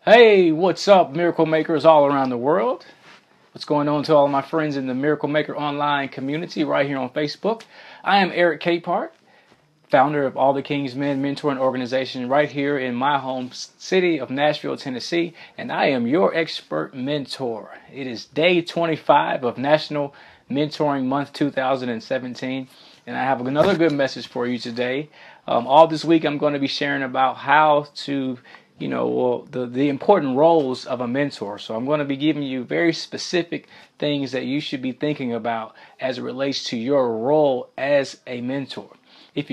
Hey, what's up, miracle makers all around the world? What's going on to all of my friends in the Miracle Maker online community right here on Facebook? I am Eric Capehart, founder of All the King's Men Mentoring Organization right here in my home city of Nashville, Tennessee, and I am your expert mentor. It is day 25 of National Mentoring Month 2017, and I have another good message for you today. All this week I'm going to be sharing about how to the important roles of a mentor. So I'm going to be giving you very specific things that you should be thinking about as it relates to your role as a mentor. If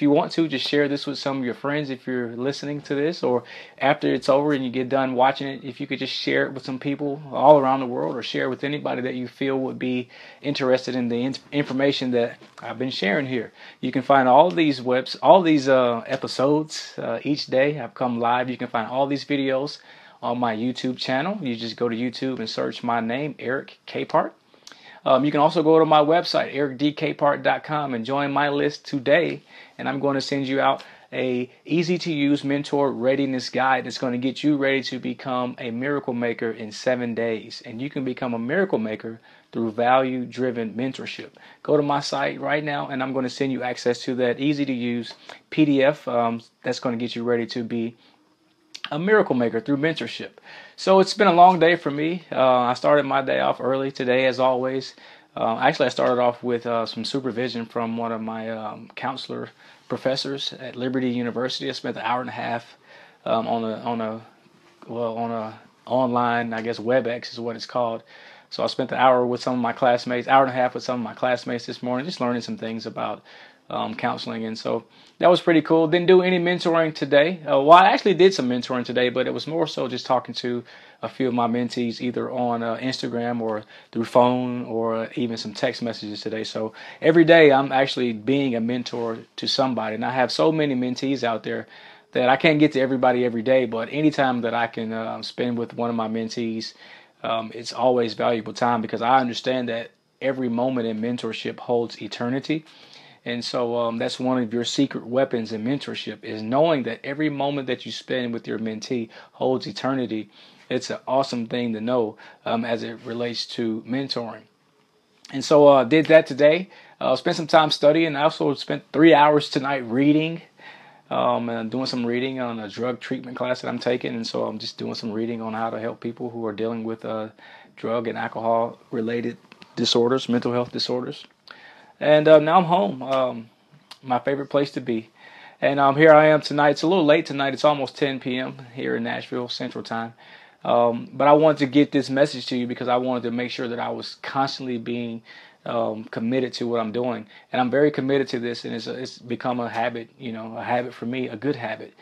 you want to, just share this with some of your friends if you're listening to this, or after it's over and you get done watching it, if you could just share it with some people all around the world, or share it with anybody that you feel would be interested in the information that I've been sharing here. You can find all these episodes each day. I've come live. You can find all these videos on my YouTube channel. You just go to YouTube and search my name, Eric Capehart. You can also go to my website, ericdkpart.com, and join my list today. And I'm going to send you out a easy-to-use mentor readiness guide that's going to get you ready to become a miracle maker in 7 days. And you can become a miracle maker through value-driven mentorship. Go to my site right now, and I'm going to send you access to that easy-to-use PDF that's going to get you ready to be a miracle maker through mentorship. So it's been a long day for me. I started my day off early today, as always. Actually, I started off with some supervision from one of my counselor professors at Liberty University. I spent an hour and a half on a online, I guess WebEx is what it's called. So I spent the hour with some of my classmates, hour and a half with some of my classmates this morning, just learning some things about counseling, and so that was pretty cool. Didn't do any mentoring today. Well, I actually did some mentoring today, but it was more so just talking to a few of my mentees, either on Instagram or through phone, or even some text messages today. So every day I'm actually being a mentor to somebody, and I have so many mentees out there that I can't get to everybody every day, but anytime that I can spend with one of my mentees, it's always valuable time, because I understand that every moment in mentorship holds eternity. And so that's one of your secret weapons in mentorship, is knowing that every moment that you spend with your mentee holds eternity. It's an awesome thing to know as it relates to mentoring. And so did that today. Spent some time studying. I also spent 3 hours tonight reading, and doing some reading on a drug treatment class that I'm taking. And so I'm just doing some reading on how to help people who are dealing with drug and alcohol related disorders, mental health disorders. And now I'm home, my favorite place to be. And here I am tonight. It's a little late tonight. It's almost 10 p.m. here in Nashville Central Time. But I wanted to get this message to you because I wanted to make sure that I was constantly being committed to what I'm doing. And I'm very committed to this, and it's become a habit, a habit for me, a good habit.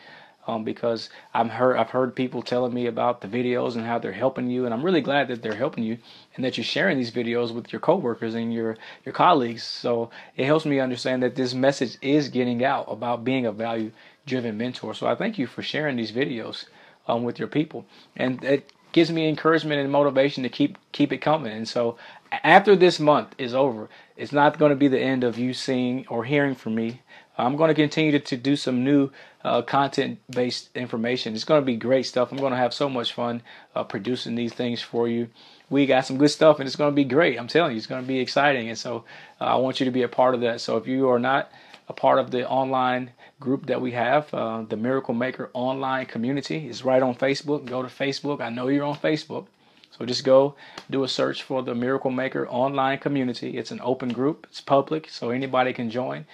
Because I've heard people telling me about the videos and how they're helping you, and I'm really glad that they're helping you and that you're sharing these videos with your coworkers and your colleagues. So it helps me understand that this message is getting out about being a value-driven mentor. So I thank you for sharing these videos with your people, and it gives me encouragement and motivation to keep it coming. And so after this month is over, it's not going to be the end of you seeing or hearing from me. I'm going to continue to do some new content-based information. It's going to be great stuff. I'm going to have so much fun producing these things for you. We got some good stuff, and it's going to be great. I'm telling you, it's going to be exciting. And so I want you to be a part of that. So if you are not a part of the online group that we have, the Miracle Maker online community is right on Facebook. Go to Facebook. I know you're on Facebook. So just go do a search for the Miracle Maker online community. It's an open group. It's public, so anybody can join.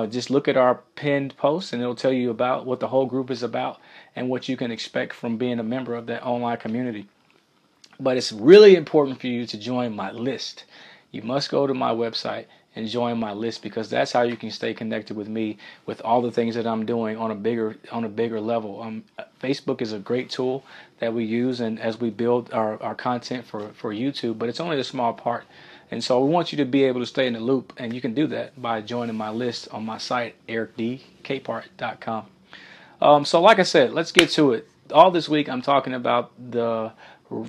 Just look at our pinned post, and it'll tell you about what the whole group is about and what you can expect from being a member of that online community. But it's really important for you to join my list. You must go to my website and join my list, because that's how you can stay connected with me with all the things that I'm doing on a bigger level. Facebook is a great tool that we use, and as we build our content for YouTube, but it's only a small part. And so we want you to be able to stay in the loop, and you can do that by joining my list on my site, ericdkpart.com. So like I said, let's get to it. All this week I'm talking about the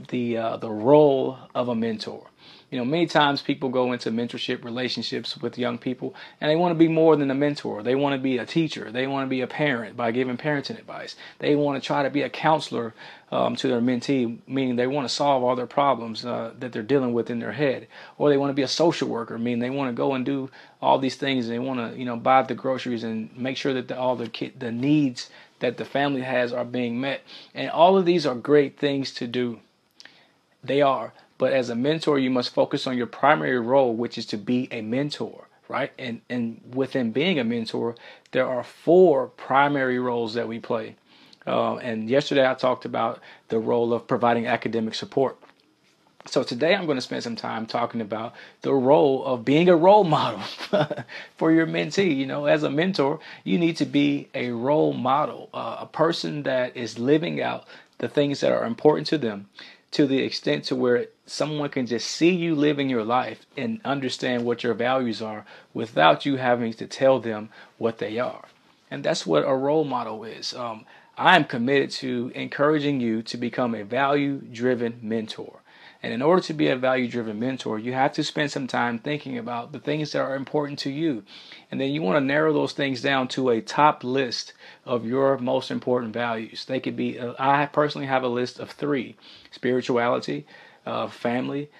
the role of a mentor. You know, many times people go into mentorship relationships with young people and they want to be more than a mentor. They want to be a teacher. They want to be a parent by giving parenting advice. They want to try to be a counselor to their mentee, meaning they want to solve all their problems that they're dealing with in their head. Or they want to be a social worker, meaning they want to go and do all these things. They want to, buy the groceries and make sure that all the needs that the family has are being met. And all of these are great things to do. They are. But as a mentor, you must focus on your primary role, which is to be a mentor, right? And within being a mentor, there are 4 primary roles that we play. And yesterday I talked about the role of providing academic support. So today I'm going to spend some time talking about the role of being a role model for your mentee. You know, as a mentor, you need to be a role model, a person that is living out the things that are important to them, to the extent to where someone can just see you living your life and understand what your values are without you having to tell them what they are. And that's what a role model is. I am committed to encouraging you to become a value-driven mentor. And in order to be a value-driven mentor, you have to spend some time thinking about the things that are important to you. And then you want to narrow those things down to a top list of your most important values. They could be, I personally have a list of 3: spirituality, family,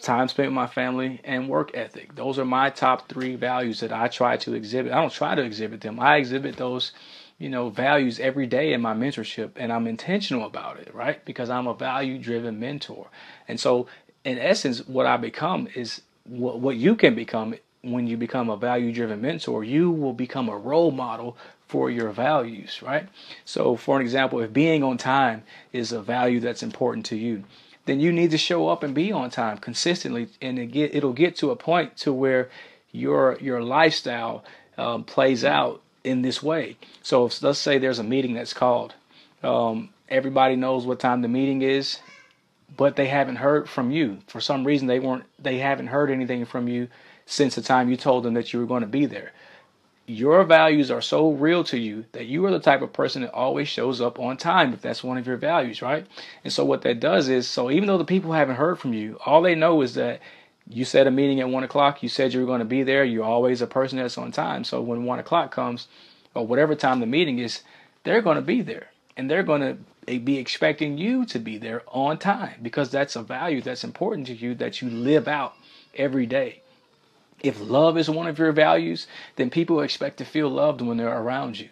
time spent with my family, and work ethic. Those are my top 3 values that I try to exhibit. I don't try to exhibit them. I exhibit those values every day in my mentorship, and I'm intentional about it, right? Because I'm a value-driven mentor. And so, in essence, what I become is what you can become when you become a value-driven mentor. You will become a role model for your values, right? So, for an example, if being on time is a value that's important to you, then you need to show up and be on time consistently, and it'll get to a point to where your lifestyle plays out in this way. So let's say there's a meeting that's called. Everybody knows what time the meeting is, but they haven't heard from you. For some reason, they haven't heard anything from you since the time you told them that you were going to be there. Your values are so real to you that you are the type of person that always shows up on time, if that's one of your values, right? And so what that does is, so even though the people haven't heard from you, all they know is that you said a meeting at 1 o'clock, you said you were going to be there, you're always a person that's on time. So when 1 o'clock comes, or whatever time the meeting is, they're going to be there. And they're going to be expecting you to be there on time, because that's a value that's important to you that you live out every day. If love is one of your values, then people expect to feel loved when they're around you.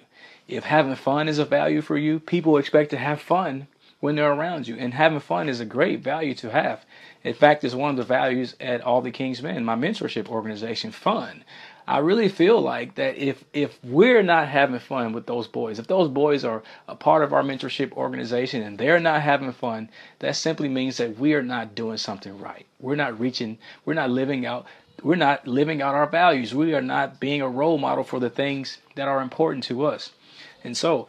If having fun is a value for you, people expect to have fun when they're around you. And having fun is a great value to have. In fact, it's one of the values at All the King's Men, my mentorship organization, fun. I really feel like that if we're not having fun with those boys, if those boys are a part of our mentorship organization and they're not having fun, that simply means that we are not doing something right. We're not living out our values. We are not being a role model for the things that are important to us. And so,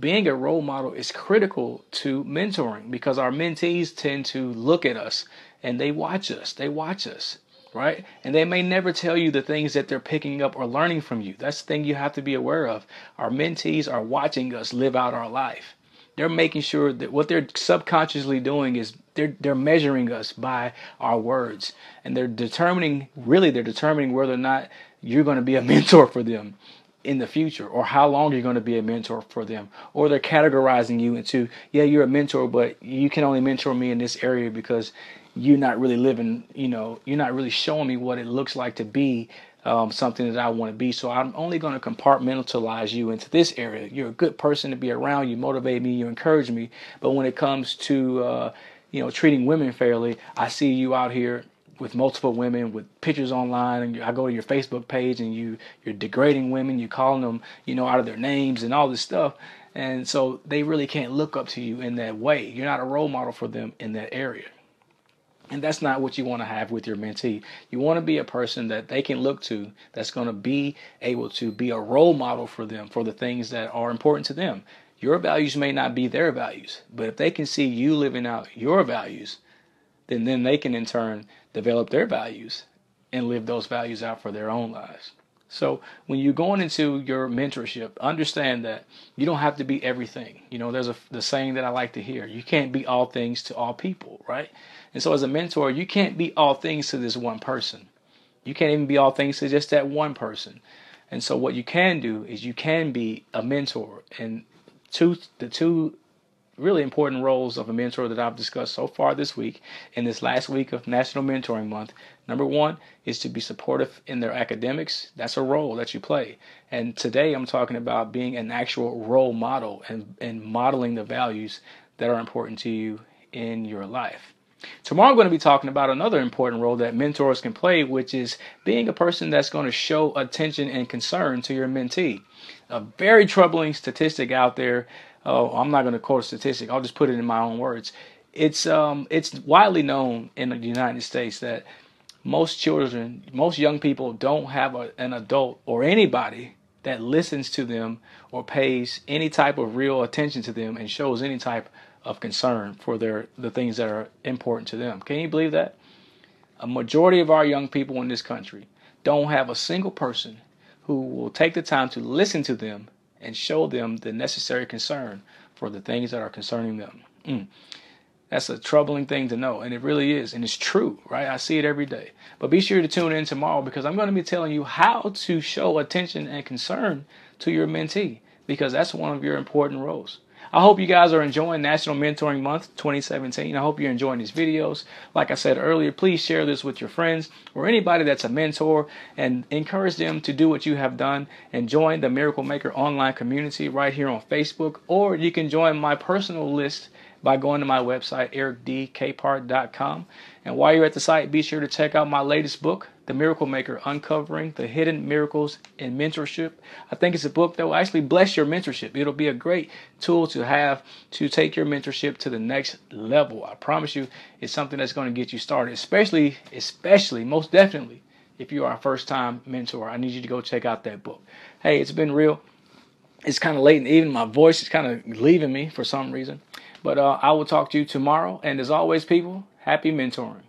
being a role model is critical to mentoring, because our mentees tend to look at us and they watch us, right? And they may never tell you the things that they're picking up or learning from you. That's the thing you have to be aware of. Our mentees are watching us live out our life. They're making sure that what they're subconsciously doing is they're measuring us by our words, and they're determining whether or not you're going to be a mentor for them in the future, or how long you're going to be a mentor for them. Or they're categorizing you into, yeah, you're a mentor, but you can only mentor me in this area because you're not really living, you're not really showing me what it looks like to be something that I want to be. So I'm only going to compartmentalize you into this area. You're a good person to be around. You motivate me. You encourage me. But when it comes to, treating women fairly, I see you out here with multiple women, with pictures online, and I go to your Facebook page and you're degrading women. You're calling them, out of their names and all this stuff. And so they really can't look up to you in that way. You're not a role model for them in that area. And that's not what you want to have with your mentee. You want to be a person that they can look to, that's going to be able to be a role model for them, for the things that are important to them. Your values may not be their values, but if they can see you living out your values, then they can in turn develop their values and live those values out for their own lives. So when you're going into your mentorship, understand that you don't have to be everything. There's the saying that I like to hear. You can't be all things to all people, right? And so as a mentor, you can't be all things to this one person. You can't even be all things to just that one person. And so what you can do is you can be a mentor. And the two really important roles of a mentor that I've discussed so far this week, in this last week of National Mentoring Month. Number one is to be supportive in their academics. That's a role that you play. And today I'm talking about being an actual role model and modeling the values that are important to you in your life. Tomorrow I'm going to be talking about another important role that mentors can play, which is being a person that's going to show attention and concern to your mentee. A very troubling statistic out there. I'm not going to quote a statistic. I'll just put it in my own words. It's widely known in the United States that most young people don't have an adult or anybody that listens to them or pays any type of real attention to them and shows any type of concern for the things that are important to them. Can you believe that? A majority of our young people in this country don't have a single person who will take the time to listen to them and show them the necessary concern for the things that are concerning them. That's a troubling thing to know, and it really is, and it's true, right? I see it every day. But be sure to tune in tomorrow, because I'm going to be telling you how to show attention and concern to your mentee, because that's one of your important roles. I hope you guys are enjoying National Mentoring Month 2017. I hope you're enjoying these videos. Like I said earlier, please share this with your friends or anybody that's a mentor, and encourage them to do what you have done and join the Miracle Maker online community right here on Facebook. Or you can join my personal list by going to my website, ericdkpart.com. And while you're at the site, be sure to check out my latest book, The Miracle Maker, Uncovering the Hidden Miracles in Mentorship. I think it's a book that will actually bless your mentorship. It'll be a great tool to have to take your mentorship to the next level. I promise you, it's something that's going to get you started, especially, most definitely, if you are a first-time mentor. I need you to go check out that book. Hey, it's been real. It's kind of late in the evening. My voice is kind of leaving me for some reason. But I will talk to you tomorrow. And as always, people, happy mentoring.